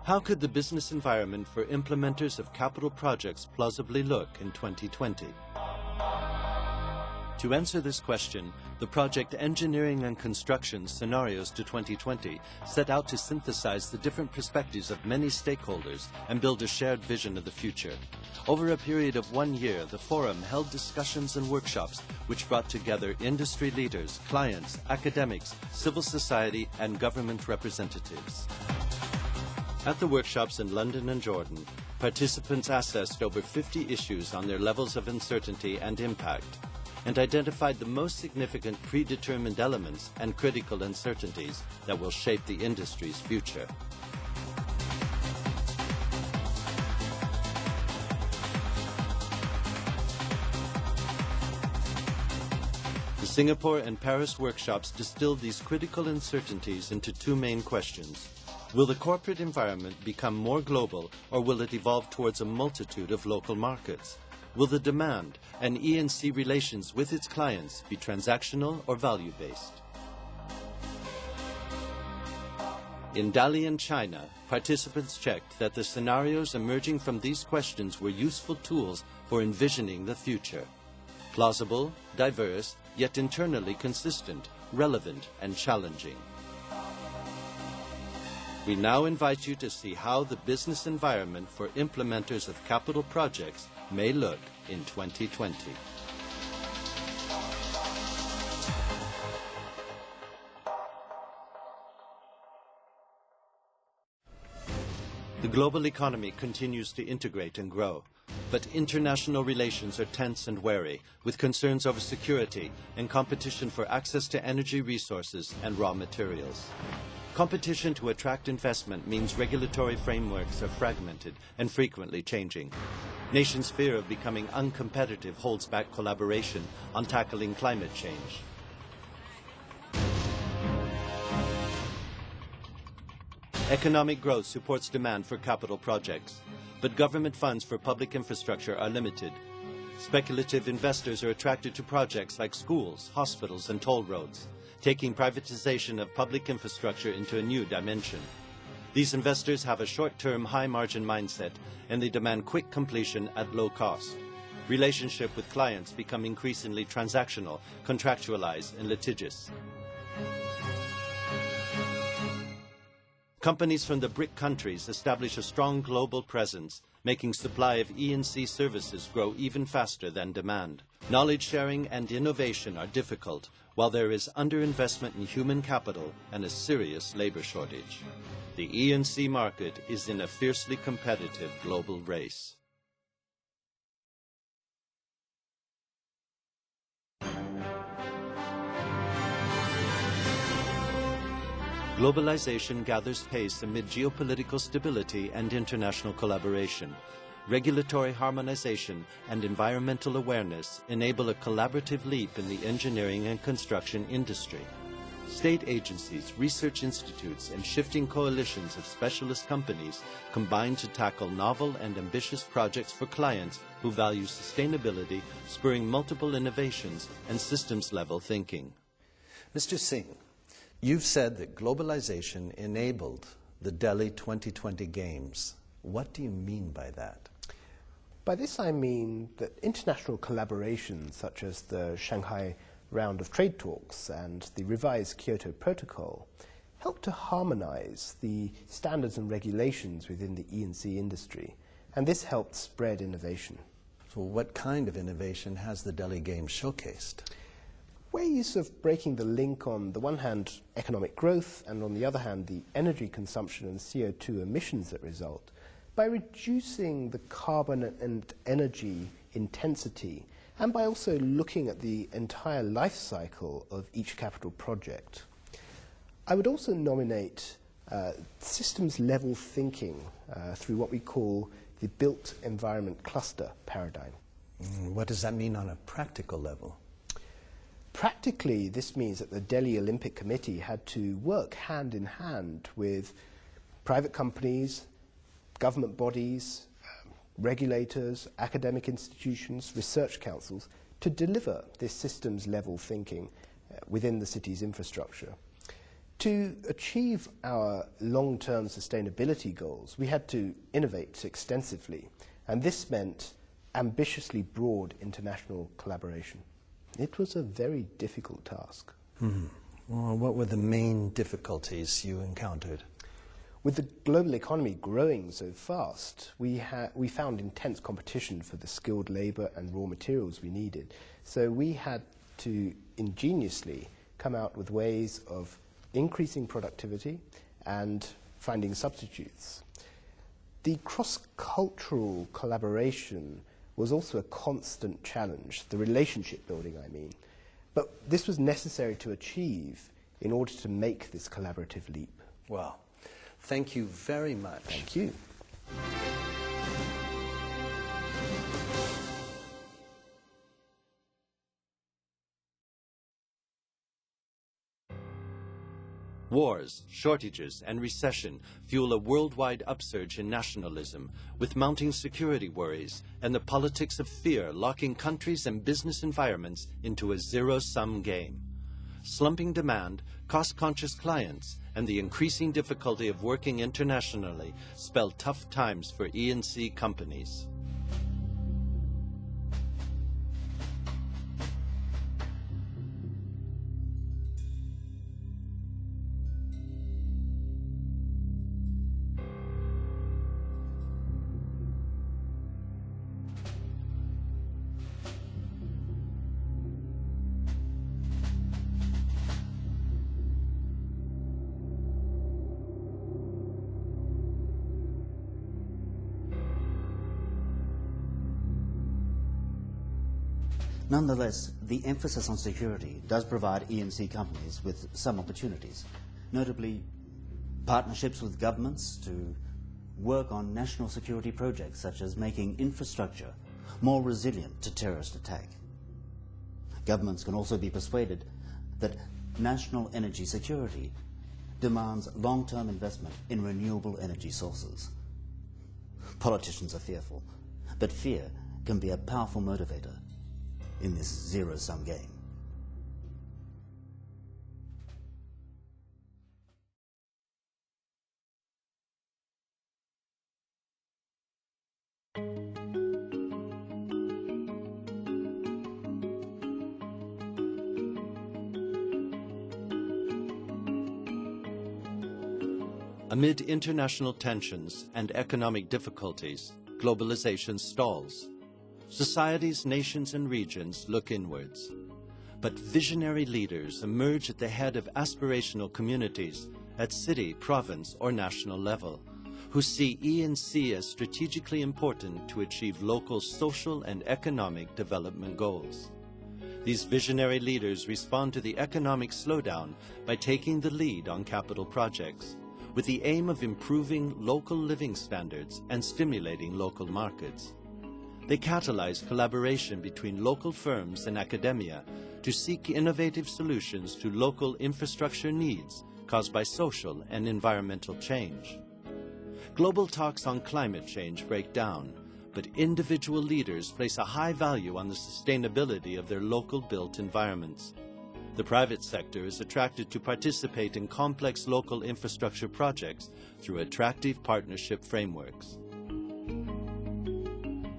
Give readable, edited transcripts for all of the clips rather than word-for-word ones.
How could the business environment for implementers of capital projects plausibly look in 2020? To answer this question, the project Engineering and Construction Scenarios to 2020 set out to synthesize the different perspectives of many stakeholders and build a shared vision of the future. Over a period of 1 year, the forum held discussions and workshops which brought together industry leaders, clients, academics, civil society, and government representatives. At the workshops in London and Jordan, participants assessed over 50 issues on their levels of uncertainty and impact, and identified the most significant predetermined elements and critical uncertainties that will shape the industry's future. The Singapore and Paris workshops distilled these critical uncertainties into two main questions. Will the corporate environment become more global, or will it evolve towards a multitude of local markets? Will the demand and E&C relations with its clients be transactional or value-based? In Dalian, China, participants checked that the scenarios emerging from these questions were useful tools for envisioning the future. Plausible, diverse, yet internally consistent, relevant, and challenging. We now invite you to see how the business environment for implementers of capital projects may look in 2020. The global economy continues to integrate and grow, but international relations are tense and wary, with concerns over security and competition for access to energy resources and raw materials. Competition to attract investment means regulatory frameworks are fragmented and frequently changing. Nations' fear of becoming uncompetitive holds back collaboration on tackling climate change. Economic growth supports demand for capital projects, but government funds for public infrastructure are limited. Speculative investors are attracted to projects like schools, hospitals, and toll roads, taking privatization of public infrastructure into a new dimension. These investors have a short-term, high-margin mindset, and they demand quick completion at low cost. Relationship with clients become increasingly transactional, contractualized, and litigious. Companies from the BRIC countries establish a strong global presence, making supply of E&C services grow even faster than demand. Knowledge sharing and innovation are difficult, while there is underinvestment in human capital and a serious labor shortage. The E&C market is in a fiercely competitive global race. Globalization gathers pace amid geopolitical stability and international collaboration. Regulatory harmonization and environmental awareness enable a collaborative leap in the engineering and construction industry. State agencies, research institutes, and shifting coalitions of specialist companies combine to tackle novel and ambitious projects for clients who value sustainability, spurring multiple innovations and systems-level thinking. Mr. Singh, you've said that globalization enabled the Delhi 2020 Games. What do you mean by that? By this I mean that international collaborations such as the Shanghai Round of Trade Talks and the revised Kyoto Protocol help to harmonize the standards and regulations within the E&C industry, and this helped spread innovation. So what kind of innovation has the Delhi Games showcased? Ways of breaking the link on the one hand economic growth and on the other hand the energy consumption and CO2 emissions that result by reducing the carbon and energy intensity and by also looking at the entire life cycle of each capital project. I would also nominate systems level thinking through what we call the built environment cluster paradigm. What does that mean on a practical level? Practically, this means that the Delhi Olympic Committee had to work hand in hand with private companies, government bodies, regulators, academic institutions, research councils to deliver this systems level thinking within the city's infrastructure. To achieve our long-term sustainability goals, we had to innovate extensively, and this meant ambitiously broad international collaboration. It was a very difficult task. Well, what were the main difficulties you encountered? With the global economy growing so fast, we found intense competition for the skilled labour and raw materials we needed. So we had to ingeniously come out with ways of increasing productivity and finding substitutes. The cross-cultural collaboration was also a constant challenge, the relationship building, I mean. But this was necessary to achieve in order to make this collaborative leap. Well, thank you very much. Thank you. Wars, shortages, and recession fuel a worldwide upsurge in nationalism, with mounting security worries and the politics of fear locking countries and business environments into a zero-sum game. Slumping demand, cost-conscious clients, and the increasing difficulty of working internationally spell tough times for E&C companies. Nonetheless, the emphasis on security does provide E&C companies with some opportunities, notably partnerships with governments to work on national security projects such as making infrastructure more resilient to terrorist attack. Governments can also be persuaded that national energy security demands long-term investment in renewable energy sources. Politicians are fearful, but fear can be a powerful motivator in this zero-sum game. Amid international tensions and economic difficulties, globalization stalls. Societies, nations, and regions look inwards. But visionary leaders emerge at the head of aspirational communities at city, province, or national level, who see E&C as strategically important to achieve local social and economic development goals. These visionary leaders respond to the economic slowdown by taking the lead on capital projects, with the aim of improving local living standards and stimulating local markets. They catalyze collaboration between local firms and academia to seek innovative solutions to local infrastructure needs caused by social and environmental change. Global talks on climate change break down, but individual leaders place a high value on the sustainability of their local built environments. The private sector is attracted to participate in complex local infrastructure projects through attractive partnership frameworks.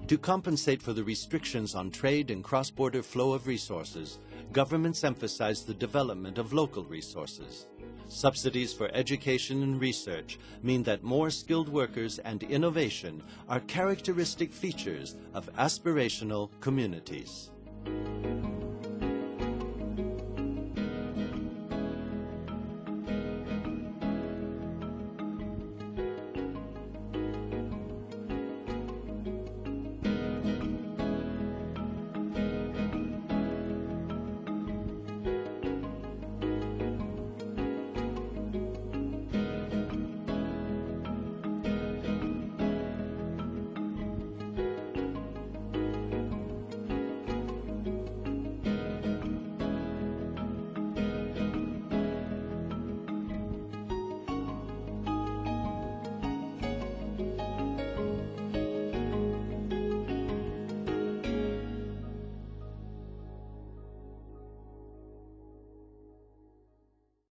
To compensate for the restrictions on trade and cross-border flow of resources, governments emphasize the development of local resources. Subsidies for education and research mean that more skilled workers and innovation are characteristic features of aspirational communities.